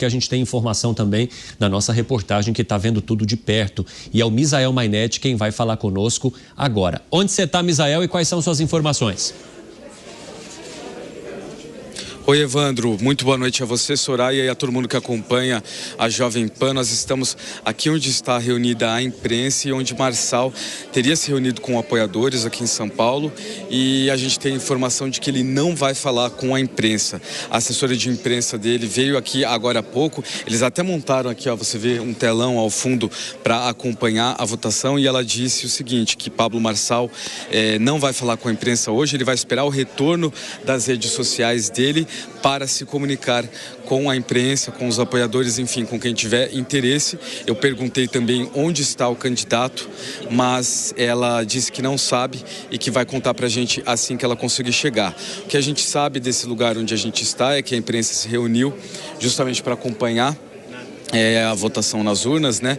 que a gente tem informação também na nossa reportagem que está vendo tudo de perto. E é o Misael Mainetti quem vai falar conosco agora. Onde você está, Misael, e quais são suas informações? Oi, Evandro, muito boa noite a você, Soraya, e a todo mundo que acompanha a Jovem Pan. Nós estamos aqui onde está reunida a imprensa e onde Marçal teria se reunido com apoiadores aqui em São Paulo, e a gente tem a informação de que ele não vai falar com a imprensa. A assessora de imprensa dele veio aqui agora há pouco, eles até montaram aqui, ó, você vê um telão ao fundo para acompanhar a votação, e ela disse o seguinte, que Pablo Marçal não vai falar com a imprensa hoje, ele vai esperar o retorno das redes sociais dele para se comunicar com a imprensa, com os apoiadores, enfim, com quem tiver interesse. Eu perguntei também onde está o candidato, mas ela disse que não sabe e que vai contar pra gente assim que ela conseguir chegar. O que a gente sabe desse lugar onde a gente está é que a imprensa se reuniu justamente para acompanhar a votação nas urnas, né?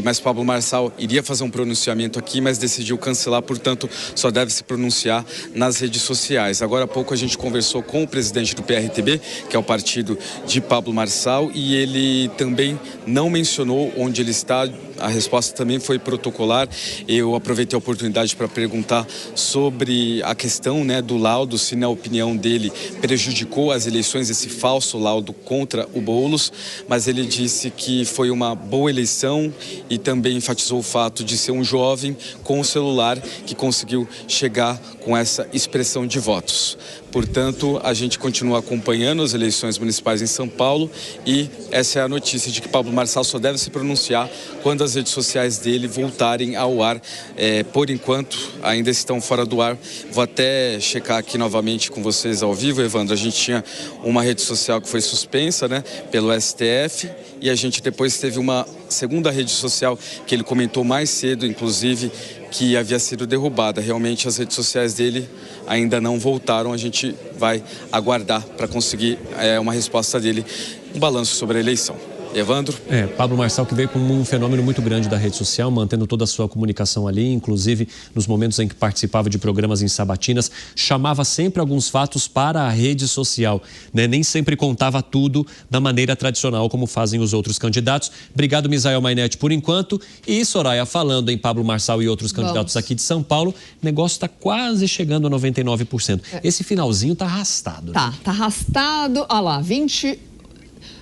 Mas Pablo Marçal iria fazer um pronunciamento aqui, mas decidiu cancelar, portanto, só deve se pronunciar nas redes sociais. Agora há pouco a gente conversou com o presidente do PRTB, que é o partido de Pablo Marçal, e ele também não mencionou onde ele está. A resposta também foi protocolar. Eu aproveitei a oportunidade para perguntar sobre a questão, né, do laudo, se na opinião dele prejudicou as eleições, esse falso laudo contra o Boulos, mas ele disse que foi uma boa eleição e também enfatizou o fato de ser um jovem com o celular que conseguiu chegar com essa expressão de votos. Portanto, a gente continua acompanhando as eleições municipais em São Paulo, e essa é a notícia de que Pablo Marçal só deve se pronunciar quando as redes sociais dele voltarem ao ar. Por enquanto, ainda estão fora do ar. Vou até checar aqui novamente com vocês ao vivo, Evandro. A gente tinha uma rede social que foi suspensa, né, pelo STF, e a gente depois teve uma segunda rede social que ele comentou mais cedo, inclusive, que havia sido derrubada. Realmente as redes sociais dele ainda não voltaram. A gente vai aguardar para conseguir uma resposta dele, um balanço sobre a eleição. Evandro? Pablo Marçal, que veio com um fenômeno muito grande da rede social, mantendo toda a sua comunicação ali, inclusive nos momentos em que participava de programas em sabatinas, chamava sempre alguns fatos para a rede social, né? Nem sempre contava tudo da maneira tradicional como fazem os outros candidatos. Obrigado, Misael Mainetti, por enquanto. E, Soraya, falando em Pablo Marçal e outros candidatos aqui de São Paulo, o negócio está quase chegando a 99%. Esse finalzinho está arrastado. Tá arrastado. Olha lá,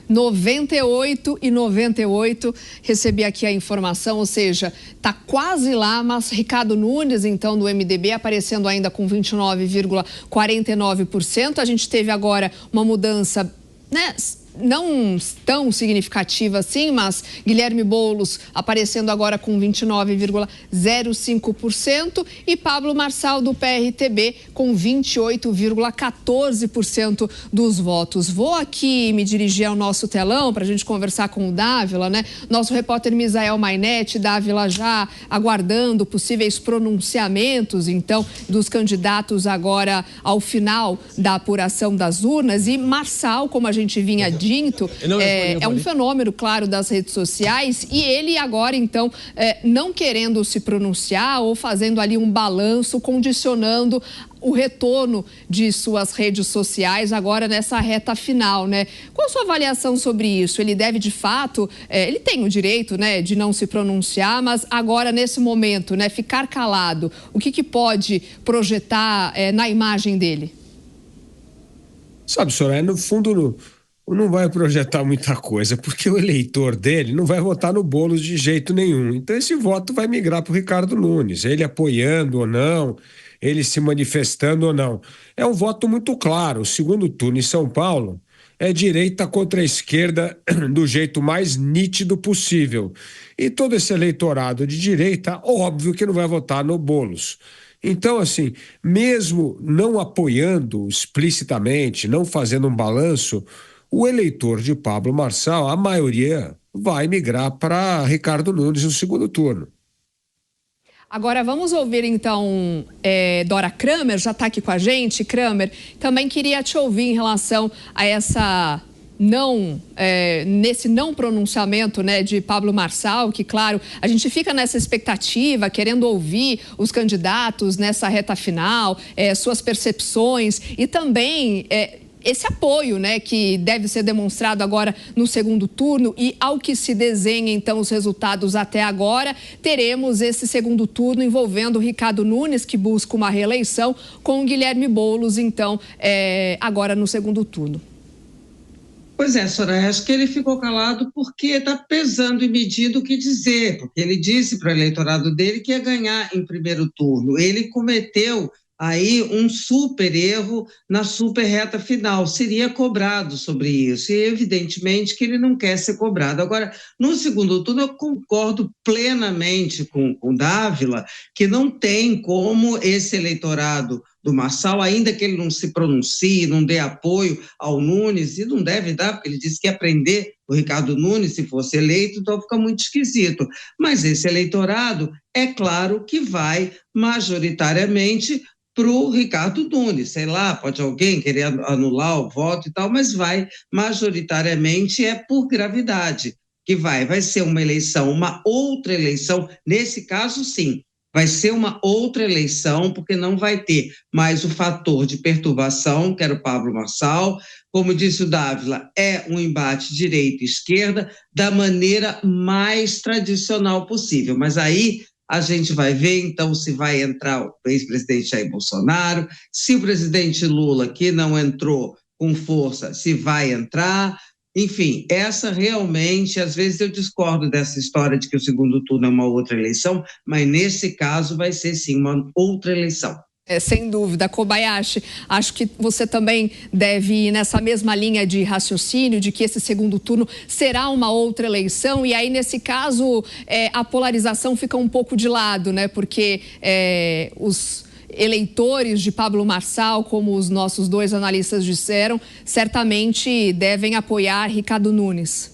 98 e 98, recebi aqui a informação, ou seja, está quase lá, mas Ricardo Nunes, então, do MDB, aparecendo ainda com 29,49%. A gente teve agora uma mudança, né, não tão significativa assim, mas Guilherme Boulos aparecendo agora com 29,05% e Pablo Marçal do PRTB com 28,14% dos votos. Vou aqui me dirigir ao nosso telão para a gente conversar com o Dávila, né? Nosso repórter Misael Mainetti, Dávila, já aguardando possíveis pronunciamentos, então, dos candidatos agora ao final da apuração das urnas. E Marçal, como a gente vinha dito, é um fenômeno, claro, das redes sociais, e ele agora, então, não querendo se pronunciar ou fazendo ali um balanço, condicionando o retorno de suas redes sociais agora nessa reta final, né? Qual a sua avaliação sobre isso? Ele deve, de fato, ele tem o direito, né, de não se pronunciar, mas agora, nesse momento, né, ficar calado, o que pode projetar na imagem dele? Sabe, Soraya, no fundo, não vai projetar muita coisa, porque o eleitor dele não vai votar no Boulos de jeito nenhum. Então esse voto vai migrar para o Ricardo Nunes, ele apoiando ou não, ele se manifestando ou não. É um voto muito claro. O segundo turno em São Paulo é direita contra a esquerda do jeito mais nítido possível. E todo esse eleitorado de direita, óbvio que não vai votar no Boulos. Então, assim, mesmo não apoiando explicitamente, não fazendo um balanço, o eleitor de Pablo Marçal, a maioria, vai migrar para Ricardo Nunes no segundo turno. Agora vamos ouvir então Dora Kramer, já está aqui com a gente. Kramer, também queria te ouvir em relação a essa nesse não pronunciamento, né, de Pablo Marçal, que, claro, a gente fica nessa expectativa, querendo ouvir os candidatos nessa reta final, suas percepções e também esse apoio, né, que deve ser demonstrado agora no segundo turno, e ao que se desenha, então, os resultados até agora, teremos esse segundo turno envolvendo o Ricardo Nunes, que busca uma reeleição, com o Guilherme Boulos, então, agora no segundo turno. Pois é, Soraya, acho que ele ficou calado porque está pesando e medindo o que dizer, porque ele disse para o eleitorado dele que ia ganhar em primeiro turno. Ele cometeu aí um super erro na super reta final, seria cobrado sobre isso, e evidentemente que ele não quer ser cobrado. Agora, no segundo turno, eu concordo plenamente com o Dávila, que não tem como esse eleitorado do Marçal, ainda que ele não se pronuncie, não dê apoio ao Nunes, e não deve dar, porque ele disse que ia prender o Ricardo Nunes se fosse eleito, então fica muito esquisito. Mas esse eleitorado, é claro que vai majoritariamente para o Ricardo Nunes, sei lá, pode alguém querer anular o voto e tal, mas vai majoritariamente por gravidade, que vai ser uma eleição, uma outra eleição, nesse caso sim, vai ser uma outra eleição, porque não vai ter mais o fator de perturbação, que era o Pablo Marçal. Como disse o Dávila, é um embate direita e esquerda da maneira mais tradicional possível, mas aí a gente vai ver, então, se vai entrar o ex-presidente Jair Bolsonaro, se o presidente Lula, que não entrou com força, se vai entrar. Enfim, essa realmente, às vezes eu discordo dessa história de que o segundo turno é uma outra eleição, mas nesse caso vai ser sim uma outra eleição. Sem dúvida. Kobayashi, acho que você também deve ir nessa mesma linha de raciocínio, de que esse segundo turno será uma outra eleição, e aí, nesse caso, a polarização fica um pouco de lado, né? Porque os eleitores de Pablo Marçal, como os nossos dois analistas disseram, certamente devem apoiar Ricardo Nunes.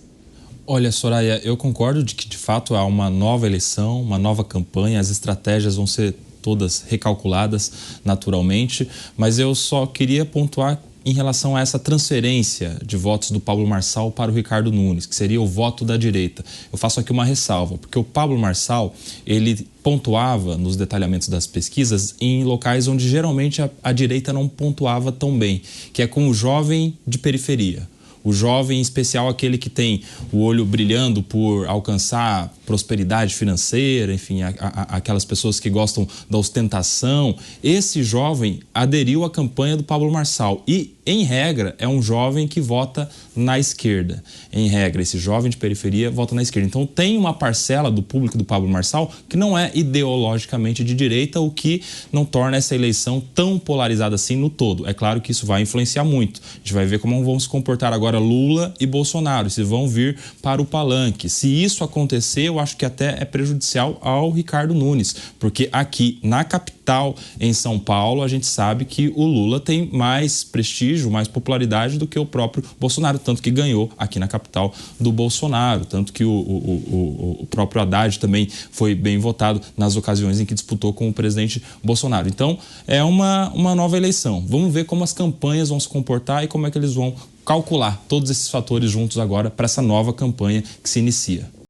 Olha, Soraya, eu concordo de que, de fato, há uma nova eleição, uma nova campanha, as estratégias vão ser todas recalculadas naturalmente, mas eu só queria pontuar em relação a essa transferência de votos do Pablo Marçal para o Ricardo Nunes, que seria o voto da direita. Eu faço aqui uma ressalva, porque o Pablo Marçal, ele pontuava nos detalhamentos das pesquisas em locais onde geralmente a direita não pontuava tão bem, que é com o jovem de periferia. O jovem, em especial, aquele que tem o olho brilhando por alcançar prosperidade financeira, enfim, aquelas pessoas que gostam da ostentação. Esse jovem aderiu à campanha do Pablo Marçal e, em regra, é um jovem que vota na esquerda. Em regra, esse jovem de periferia vota na esquerda. Então, tem uma parcela do público do Pablo Marçal que não é ideologicamente de direita, o que não torna essa eleição tão polarizada assim no todo. É claro que isso vai influenciar muito. A gente vai ver como vão se comportar agora Lula e Bolsonaro, se vão vir para o palanque. Se isso acontecer, eu acho que até é prejudicial ao Ricardo Nunes, porque aqui na capital, em São Paulo, a gente sabe que o Lula tem mais prestígio, mais popularidade do que o próprio Bolsonaro, tanto que ganhou aqui na capital do Bolsonaro, tanto que o próprio Haddad também foi bem votado nas ocasiões em que disputou com o presidente Bolsonaro. Então, é uma nova eleição. Vamos ver como as campanhas vão se comportar e como é que eles vão calcular todos esses fatores juntos agora para essa nova campanha que se inicia.